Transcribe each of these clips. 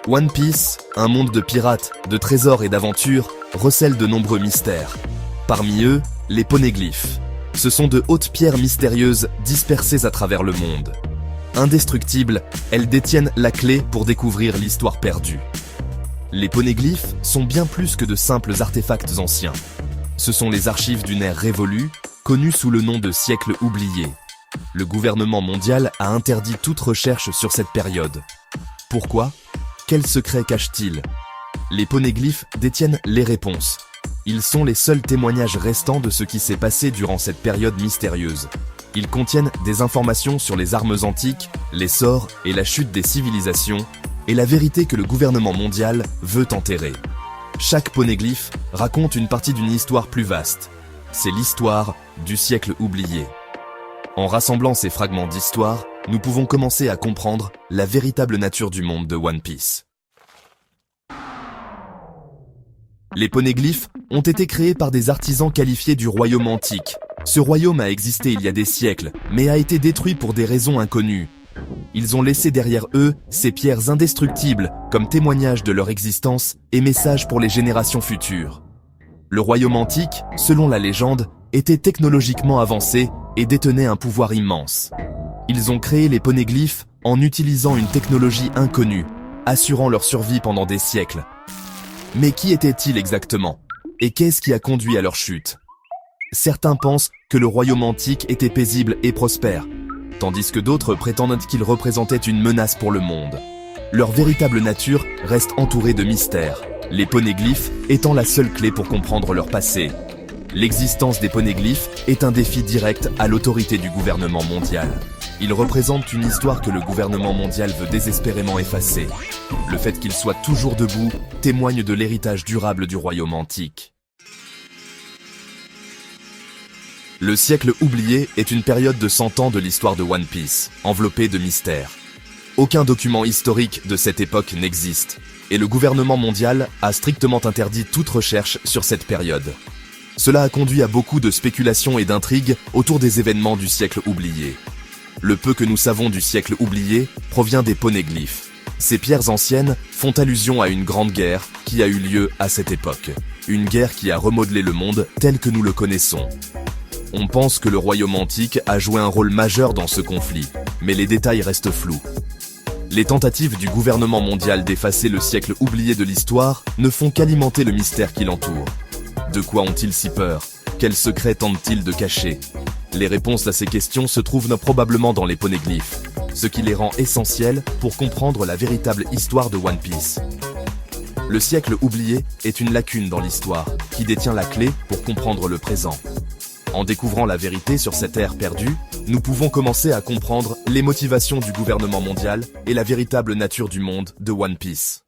One Piece, un monde de pirates, de trésors et d'aventures, recèle de nombreux mystères. Parmi eux, les poneglyphes. Ce sont de hautes pierres mystérieuses dispersées à travers le monde. Indestructibles, elles détiennent la clé pour découvrir l'histoire perdue. Les poneglyphes sont bien plus que de simples artefacts anciens. Ce sont les archives d'une ère révolue, connue sous le nom de siècle oublié. Le gouvernement mondial a interdit toute recherche sur cette période. Pourquoi ? Quels secrets cachent-ils ? Les poneglyphes détiennent les réponses. Ils sont les seuls témoignages restants de ce qui s'est passé durant cette période mystérieuse. Ils contiennent des informations sur les armes antiques, les sorts et la chute des civilisations, et la vérité que le gouvernement mondial veut enterrer. Chaque poneglyphe raconte une partie d'une histoire plus vaste. C'est l'histoire du siècle oublié. En rassemblant ces fragments d'histoire, nous pouvons commencer à comprendre la véritable nature du monde de One Piece. Les poneglyphes ont été créés par des artisans qualifiés du royaume antique. Ce royaume a existé il y a des siècles, mais a été détruit pour des raisons inconnues. Ils ont laissé derrière eux ces pierres indestructibles comme témoignage de leur existence et message pour les générations futures. Le royaume antique, selon la légende, était technologiquement avancé et détenait un pouvoir immense. Ils ont créé les poneglyphes en utilisant une technologie inconnue, assurant leur survie pendant des siècles. Mais qui étaient-ils exactement ? Et qu'est-ce qui a conduit à leur chute ? Certains pensent que le royaume antique était paisible et prospère, tandis que d'autres prétendent qu'il représentait une menace pour le monde. Leur véritable nature reste entourée de mystères, les poneglyphes étant la seule clé pour comprendre leur passé. L'existence des poneglyphes est un défi direct à l'autorité du gouvernement mondial. Ils représentent une histoire que le gouvernement mondial veut désespérément effacer. Le fait qu'ils soient toujours debout témoigne de l'héritage durable du royaume antique. Le siècle oublié est une période de 100 ans de l'histoire de One Piece, enveloppée de mystères. Aucun document historique de cette époque n'existe, et le gouvernement mondial a strictement interdit toute recherche sur cette période. Cela a conduit à beaucoup de spéculations et d'intrigues autour des événements du siècle oublié. Le peu que nous savons du siècle oublié provient des poneglyphes. Ces pierres anciennes font allusion à une grande guerre qui a eu lieu à cette époque. Une guerre qui a remodelé le monde tel que nous le connaissons. On pense que le royaume antique a joué un rôle majeur dans ce conflit, mais les détails restent flous. Les tentatives du gouvernement mondial d'effacer le siècle oublié de l'histoire ne font qu'alimenter le mystère qui l'entoure. De quoi ont-ils si peur ? Quels secrets tentent-ils de cacher ? Les réponses à ces questions se trouvent probablement dans les poneglyphes, ce qui les rend essentiels pour comprendre la véritable histoire de One Piece. Le siècle oublié est une lacune dans l'histoire, qui détient la clé pour comprendre le présent. En découvrant la vérité sur cette ère perdue, nous pouvons commencer à comprendre les motivations du gouvernement mondial et la véritable nature du monde de One Piece.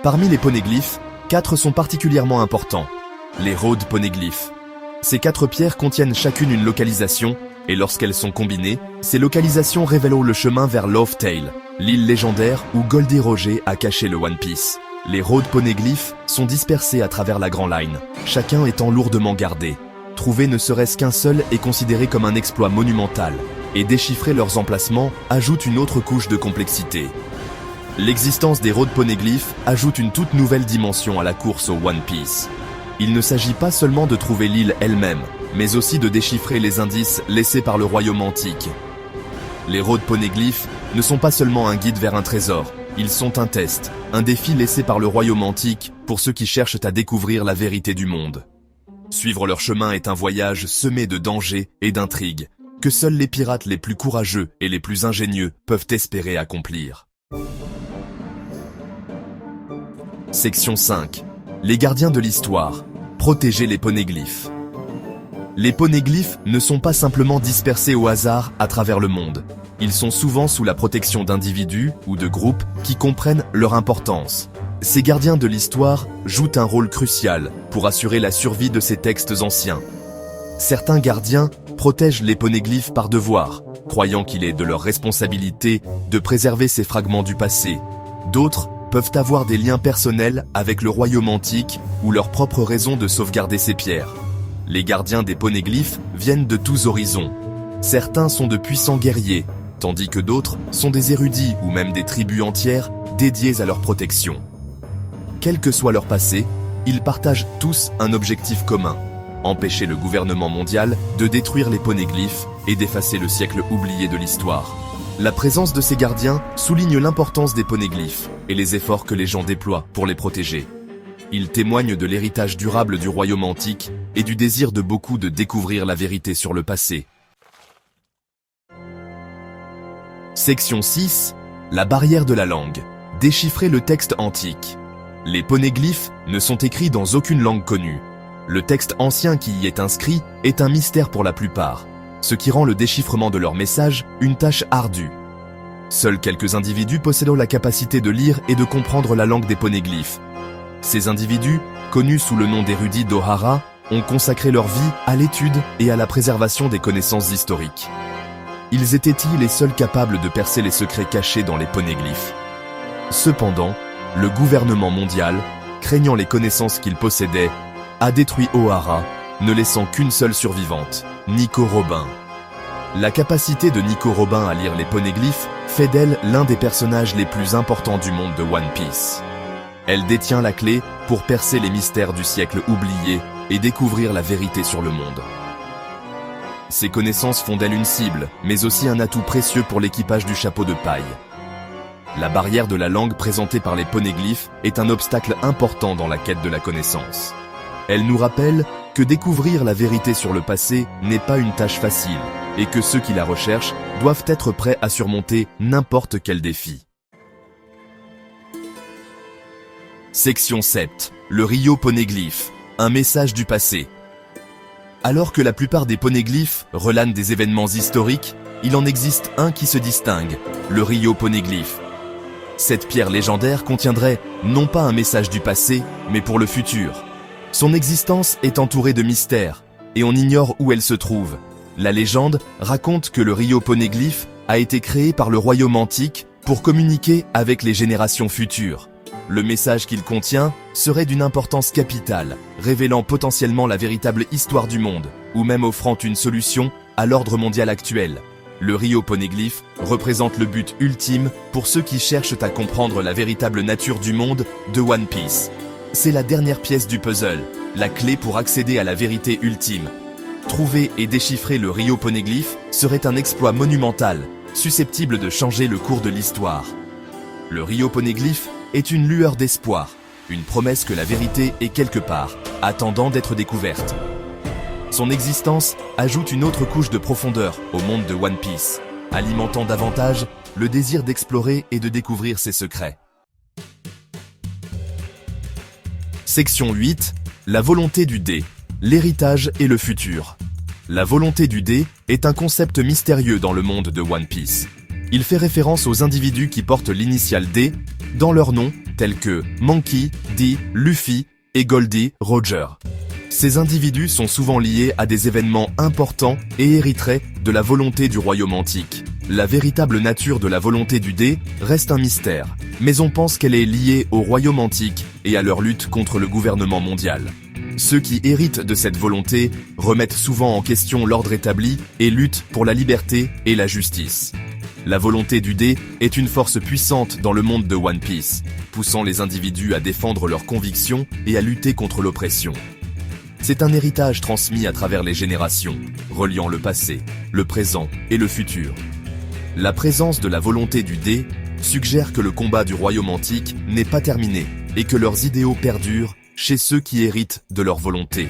Parmi les poneglyphes, 4 sont particulièrement importants. Les Road Poneglyphes. Ces 4 pierres contiennent chacune une localisation, et lorsqu'elles sont combinées, ces localisations révèlent le chemin vers Laugh Tale, l'île légendaire où Goldie Roger a caché le One Piece. Les Road Poneglyphes sont dispersés à travers la Grand Line, chacun étant lourdement gardé. Trouver ne serait-ce qu'un seul est considéré comme un exploit monumental, et déchiffrer leurs emplacements ajoute une autre couche de complexité. L'existence des Road Poneglyphes ajoute une toute nouvelle dimension à la course au One Piece. Il ne s'agit pas seulement de trouver l'île elle-même, mais aussi de déchiffrer les indices laissés par le royaume antique. Les Road Poneglyphes ne sont pas seulement un guide vers un trésor, ils sont un test, un défi laissé par le royaume antique pour ceux qui cherchent à découvrir la vérité du monde. Suivre leur chemin est un voyage semé de dangers et d'intrigues, que seuls les pirates les plus courageux et les plus ingénieux peuvent espérer accomplir. Section 5. Les gardiens de l'histoire. Protéger les poneglyphes. Les poneglyphes ne sont pas simplement dispersés au hasard à travers le monde. Ils sont souvent sous la protection d'individus ou de groupes qui comprennent leur importance. Ces gardiens de l'histoire jouent un rôle crucial pour assurer la survie de ces textes anciens. Certains gardiens protègent les poneglyphes par devoir, croyant qu'il est de leur responsabilité de préserver ces fragments du passé. D'autres peuvent avoir des liens personnels avec le royaume antique ou leur propre raison de sauvegarder ces pierres. Les gardiens des poneglyphes viennent de tous horizons. Certains sont de puissants guerriers, tandis que d'autres sont des érudits ou même des tribus entières dédiées à leur protection. Quel que soit leur passé, ils partagent tous un objectif commun: empêcher le gouvernement mondial de détruire les poneglyphes et d'effacer le siècle oublié de l'histoire. La présence de ces gardiens souligne l'importance des poneglyphes et les efforts que les gens déploient pour les protéger. Ils témoignent de l'héritage durable du royaume antique et du désir de beaucoup de découvrir la vérité sur le passé. Section 6. La barrière de la langue. Déchiffrer le texte antique. Les poneglyphes ne sont écrits dans aucune langue connue. Le texte ancien qui y est inscrit est un mystère pour la plupart, ce qui rend le déchiffrement de leurs messages une tâche ardue. Seuls quelques individus possédant la capacité de lire et de comprendre la langue des poneglyphes. Ces individus, connus sous le nom d'érudits d'Ohara, ont consacré leur vie à l'étude et à la préservation des connaissances historiques. Ils étaient-ils les seuls capables de percer les secrets cachés dans les poneglyphes? Cependant, le gouvernement mondial, craignant les connaissances qu'il possédait, a détruit Ohara, ne laissant qu'une seule survivante, Nico Robin. La capacité de Nico Robin à lire les poneglyphes fait d'elle l'un des personnages les plus importants du monde de One Piece. Elle détient la clé pour percer les mystères du siècle oublié et découvrir la vérité sur le monde. Ses connaissances font d'elle une cible, mais aussi un atout précieux pour l'équipage du chapeau de paille. La barrière de la langue présentée par les poneglyphes est un obstacle important dans la quête de la connaissance. Elle nous rappelle que découvrir la vérité sur le passé n'est pas une tâche facile, et que ceux qui la recherchent doivent être prêts à surmonter n'importe quel défi. Section 7. Le Rio Poneglyph. Un message du passé. Alors que la plupart des poneglyphes relanent des événements historiques, il en existe un qui se distingue, le Rio Poneglyph. Cette pierre légendaire contiendrait non pas un message du passé, mais pour le futur. Son existence est entourée de mystères, et on ignore où elle se trouve. La légende raconte que le Rio Poneglyph a été créé par le royaume antique pour communiquer avec les générations futures. Le message qu'il contient serait d'une importance capitale, révélant potentiellement la véritable histoire du monde, ou même offrant une solution à l'ordre mondial actuel. Le Rio Poneglyph représente le but ultime pour ceux qui cherchent à comprendre la véritable nature du monde de One Piece. C'est la dernière pièce du puzzle, la clé pour accéder à la vérité ultime. Trouver et déchiffrer le Rio Poneglyph serait un exploit monumental, susceptible de changer le cours de l'histoire. Le Rio Poneglyph est une lueur d'espoir, une promesse que la vérité est quelque part, attendant d'être découverte. Son existence ajoute une autre couche de profondeur au monde de One Piece, alimentant davantage le désir d'explorer et de découvrir ses secrets. Section 8. La volonté du dé, l'héritage et le futur. La volonté du dé est un concept mystérieux dans le monde de One Piece. Il fait référence aux individus qui portent l'initiale D dans leurs noms, tels que Monkey, D, Luffy et Goldie Roger. Ces individus sont souvent liés à des événements importants et hériteraient de la volonté du royaume antique. La véritable nature de la volonté du dé reste un mystère, mais on pense qu'elle est liée au royaume antique et à leur lutte contre le gouvernement mondial. Ceux qui héritent de cette volonté remettent souvent en question l'ordre établi et luttent pour la liberté et la justice. La volonté du dé est une force puissante dans le monde de One Piece, poussant les individus à défendre leurs convictions et à lutter contre l'oppression. C'est un héritage transmis à travers les générations, reliant le passé, le présent et le futur. La présence de la volonté du dé suggère que le combat du royaume antique n'est pas terminé et que leurs idéaux perdurent chez ceux qui héritent de leur volonté.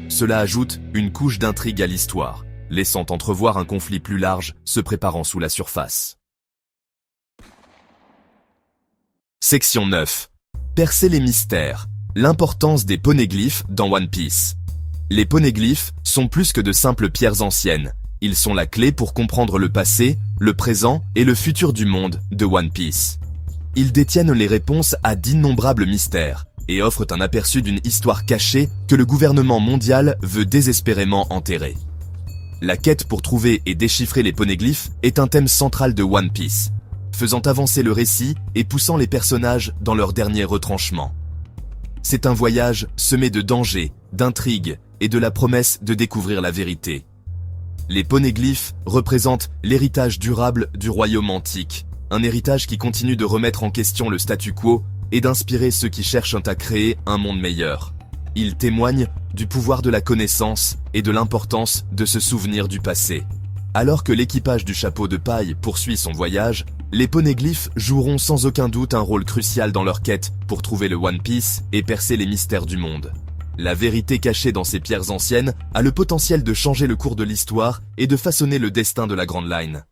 Cela ajoute une couche d'intrigue à l'histoire, laissant entrevoir un conflit plus large se préparant sous la surface. Section 9. Percer les mystères. L'importance des poneglyphes dans One Piece. Les poneglyphes sont plus que de simples pierres anciennes. Ils sont la clé pour comprendre le passé, le présent et le futur du monde de One Piece. Ils détiennent les réponses à d'innombrables mystères et offrent un aperçu d'une histoire cachée que le gouvernement mondial veut désespérément enterrer. La quête pour trouver et déchiffrer les poneglyphes est un thème central de One Piece, faisant avancer le récit et poussant les personnages dans leur dernier retranchement. C'est un voyage semé de dangers, d'intrigues et de la promesse de découvrir la vérité. Les poneglyphes représentent l'héritage durable du royaume antique, un héritage qui continue de remettre en question le statu quo et d'inspirer ceux qui cherchent à créer un monde meilleur. Ils témoignent du pouvoir de la connaissance et de l'importance de se souvenir du passé. Alors que l'équipage du chapeau de paille poursuit son voyage, les poneglyphes joueront sans aucun doute un rôle crucial dans leur quête pour trouver le One Piece et percer les mystères du monde. La vérité cachée dans ces pierres anciennes a le potentiel de changer le cours de l'histoire et de façonner le destin de la Grand Line.